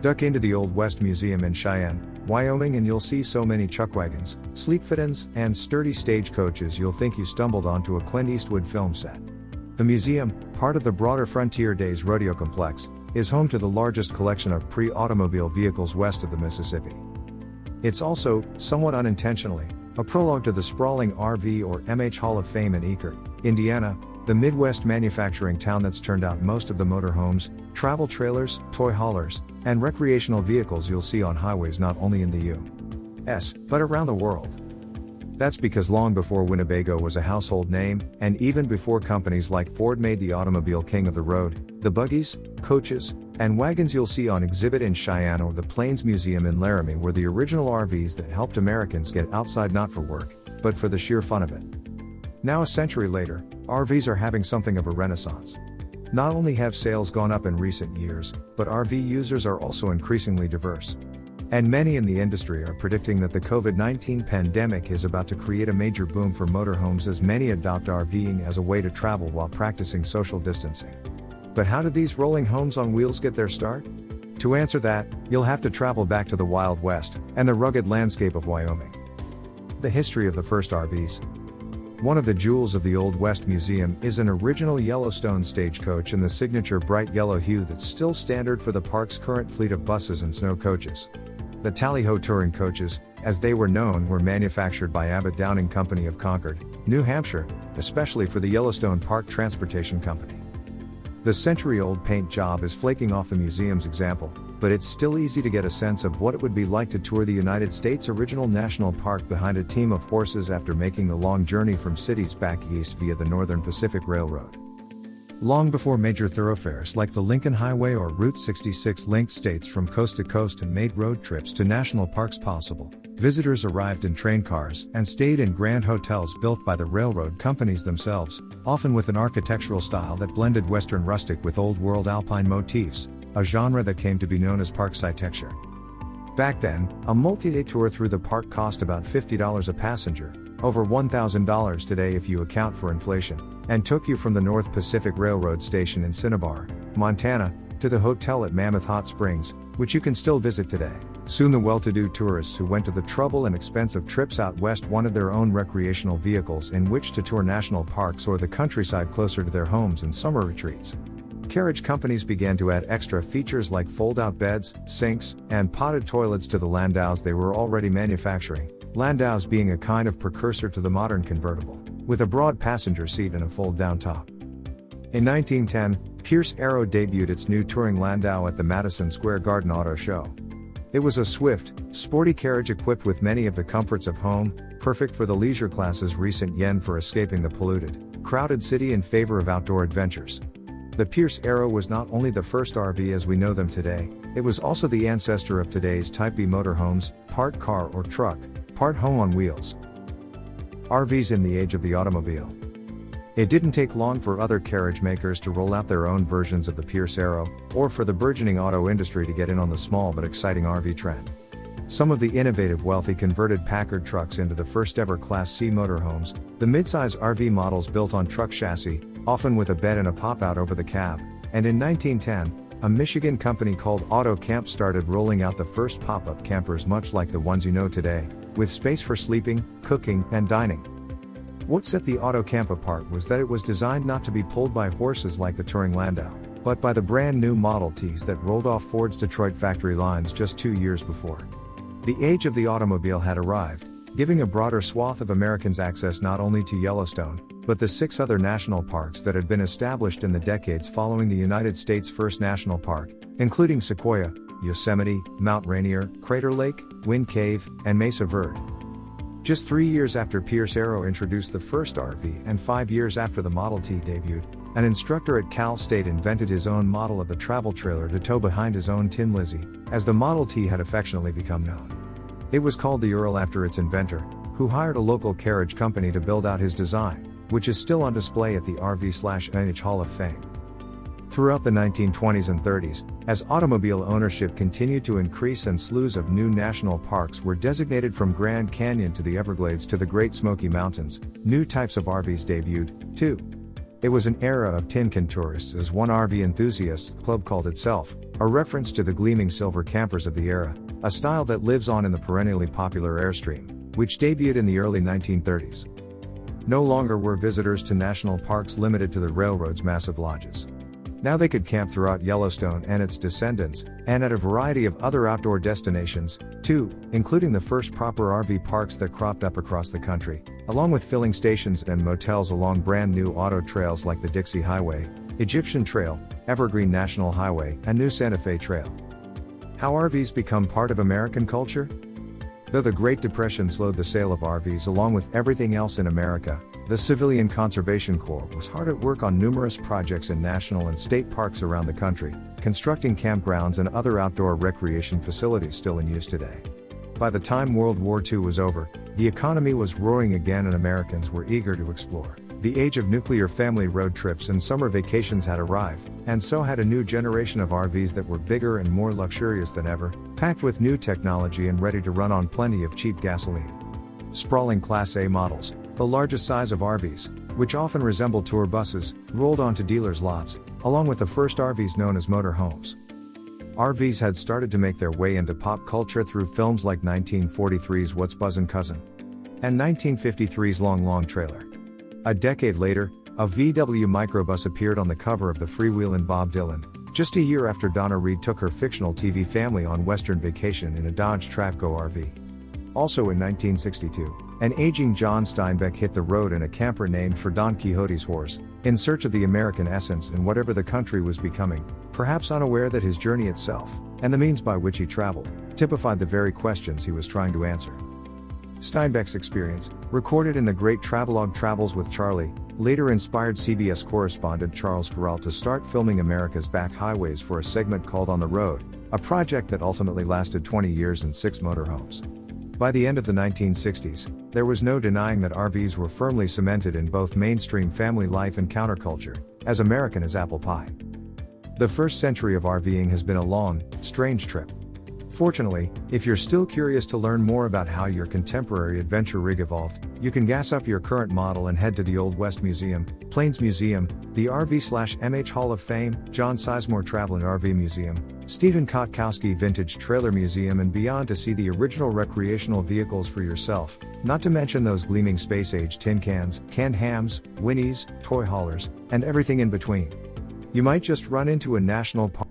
Duck into the Old West Museum in Cheyenne, Wyoming, and you'll see so many chuckwagons, sleek phaetons, and sturdy stagecoaches you'll think you stumbled onto a Clint Eastwood film set. The museum, part of the broader Frontier Days rodeo complex, is home to the largest collection of pre-automobile vehicles west of the Mississippi. It's also, somewhat unintentionally, a prologue to the sprawling RV or MH Hall of Fame in Ekhart, Indiana, the Midwest manufacturing town that's turned out most of the motorhomes, travel trailers, toy haulers, and recreational vehicles you'll see on highways not only in the U.S., but around the world. That's because long before Winnebago was a household name, and even before companies like Ford made the automobile king of the road, the buggies, coaches, and wagons you'll see on exhibit in Cheyenne or the Plains Museum in Laramie were the original RVs that helped Americans get outside not for work, but for the sheer fun of it. Now a century later, RVs are having something of a renaissance. Not only have sales gone up in recent years, but RV users are also increasingly diverse. And many in the industry are predicting that the COVID-19 pandemic is about to create a major boom for motorhomes as many adopt RVing as a way to travel while practicing social distancing. But how did these rolling homes on wheels get their start? To answer that, you'll have to travel back to the Wild West and the rugged landscape of Wyoming. The history of the first RVs. One of the jewels of the Old West Museum is an original Yellowstone stagecoach in the signature bright yellow hue that's still standard for the park's current fleet of buses and snow coaches. The Tally-Ho touring coaches, as they were known, were manufactured by Abbott Downing Company of Concord, New Hampshire, especially for the Yellowstone Park Transportation Company. The century-old paint job is flaking off the museum's example, but it's still easy to get a sense of what it would be like to tour the United States' original national park behind a team of horses after making the long journey from cities back east via the Northern Pacific Railroad. Long before major thoroughfares like the Lincoln Highway or Route 66 linked states from coast to coast and made road trips to national parks possible, visitors arrived in train cars and stayed in grand hotels built by the railroad companies themselves, often with an architectural style that blended Western rustic with Old World alpine motifs, a genre that came to be known as parksitecture. Back then, a multi-day tour through the park cost about $50 a passenger, over $1,000 today if you account for inflation, and took you from the North Pacific Railroad station in Cinnabar, Montana, to the hotel at Mammoth Hot Springs, which you can still visit today. Soon the well-to-do tourists who went to the trouble and expense of trips out west wanted their own recreational vehicles in which to tour national parks or the countryside closer to their homes and summer retreats. Carriage companies began to add extra features like fold-out beds, sinks, and potted toilets to the landaus they were already manufacturing, landaus being a kind of precursor to the modern convertible, with a broad passenger seat and a fold-down top. In 1910, Pierce Arrow debuted its new touring landau at the Madison Square Garden Auto Show. It was a swift, sporty carriage equipped with many of the comforts of home, perfect for the leisure class's recent yen for escaping the polluted, crowded city in favor of outdoor adventures. The Pierce Arrow was not only the first RV as we know them today, it was also the ancestor of today's Type B motorhomes, part car or truck, part home on wheels. RVs in the age of the automobile. It didn't take long for other carriage makers to roll out their own versions of the Pierce Arrow, or for the burgeoning auto industry to get in on the small but exciting RV trend. Some of the innovative wealthy converted Packard trucks into the first ever Class C motorhomes, the midsize RV models built on truck chassis, often with a bed and a pop-out over the cab, and in 1910, a Michigan company called Auto Camp started rolling out the first pop-up campers much like the ones you know today, with space for sleeping, cooking, and dining. What set the Auto Camp apart was that it was designed not to be pulled by horses like the touring landau, but by the brand new Model Ts that rolled off Ford's Detroit factory lines just 2 years before. The age of the automobile had arrived, giving a broader swath of Americans access not only to Yellowstone, but the 6 other national parks that had been established in the decades following the United States' first national park, including Sequoia, Yosemite, Mount Rainier, Crater Lake, Wind Cave, and Mesa Verde. Just 3 years after Pierce Arrow introduced the first RV and 5 years after the Model T debuted, an instructor at Cal State invented his own model of the travel trailer to tow behind his own Tin Lizzie, as the Model T had affectionately become known. It was called the Earl after its inventor, who hired a local carriage company to build out his design, which is still on display at the RV/MH Hall of Fame. Throughout the 1920s and 30s, as automobile ownership continued to increase and slews of new national parks were designated from Grand Canyon to the Everglades to the Great Smoky Mountains, new types of RVs debuted, too. It was an era of tin can tourists, as one RV enthusiast club called itself, a reference to the gleaming silver campers of the era, a style that lives on in the perennially popular Airstream, which debuted in the early 1930s. No longer were visitors to national parks limited to the railroad's massive lodges. Now they could camp throughout Yellowstone and its descendants, and at a variety of other outdoor destinations, too, including the first proper RV parks that cropped up across the country, along with filling stations and motels along brand new auto trails like the Dixie Highway, Egyptian Trail, Evergreen National Highway, and New Santa Fe Trail. How RVs become part of American culture? Though the Great Depression slowed the sale of RVs along with everything else in America, the Civilian Conservation Corps was hard at work on numerous projects in national and state parks around the country, constructing campgrounds and other outdoor recreation facilities still in use today. By the time World War II was over, the economy was roaring again and Americans were eager to explore. The age of nuclear family road trips and summer vacations had arrived, and so had a new generation of RVs that were bigger and more luxurious than ever, packed with new technology and ready to run on plenty of cheap gasoline. Sprawling Class A models, the largest size of RVs, which often resemble tour buses, rolled onto dealers' lots, along with the first RVs known as motorhomes. RVs had started to make their way into pop culture through films like 1943's What's Buzzin' Cousin? And 1953's Long Long Trailer. A decade later, a VW microbus appeared on the cover of the Freewheelin' Bob Dylan, just a year after Donna Reed took her fictional TV family on Western vacation in a Dodge Travco RV. Also in 1962, an aging John Steinbeck hit the road in a camper named for Don Quixote's horse, in search of the American essence in whatever the country was becoming, perhaps unaware that his journey itself, and the means by which he traveled, typified the very questions he was trying to answer. Steinbeck's experience, recorded in the great travelogue Travels with Charlie, later inspired CBS correspondent Charles Corral to start filming America's back highways for a segment called On the Road, a project that ultimately lasted 20 years and 6 motorhomes. By the end of the 1960s, there was no denying that RVs were firmly cemented in both mainstream family life and counterculture, as American as apple pie. The first century of RVing has been a long, strange trip. Fortunately, if you're still curious to learn more about how your contemporary adventure rig evolved, you can gas up your current model and head to the Old West Museum, Plains Museum, the RV/MH Hall of Fame, John Sizemore Traveling RV Museum, Stephen Kotkowski Vintage Trailer Museum and beyond to see the original recreational vehicles for yourself, not to mention those gleaming space-age tin cans, canned hams, Winnies, toy haulers, and everything in between. You might just run into a national park.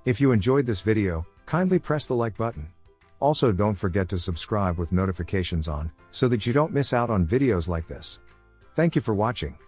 If you enjoyed this video, kindly press the like button. Also don't forget to subscribe with notifications on, so that you don't miss out on videos like this. Thank you for watching.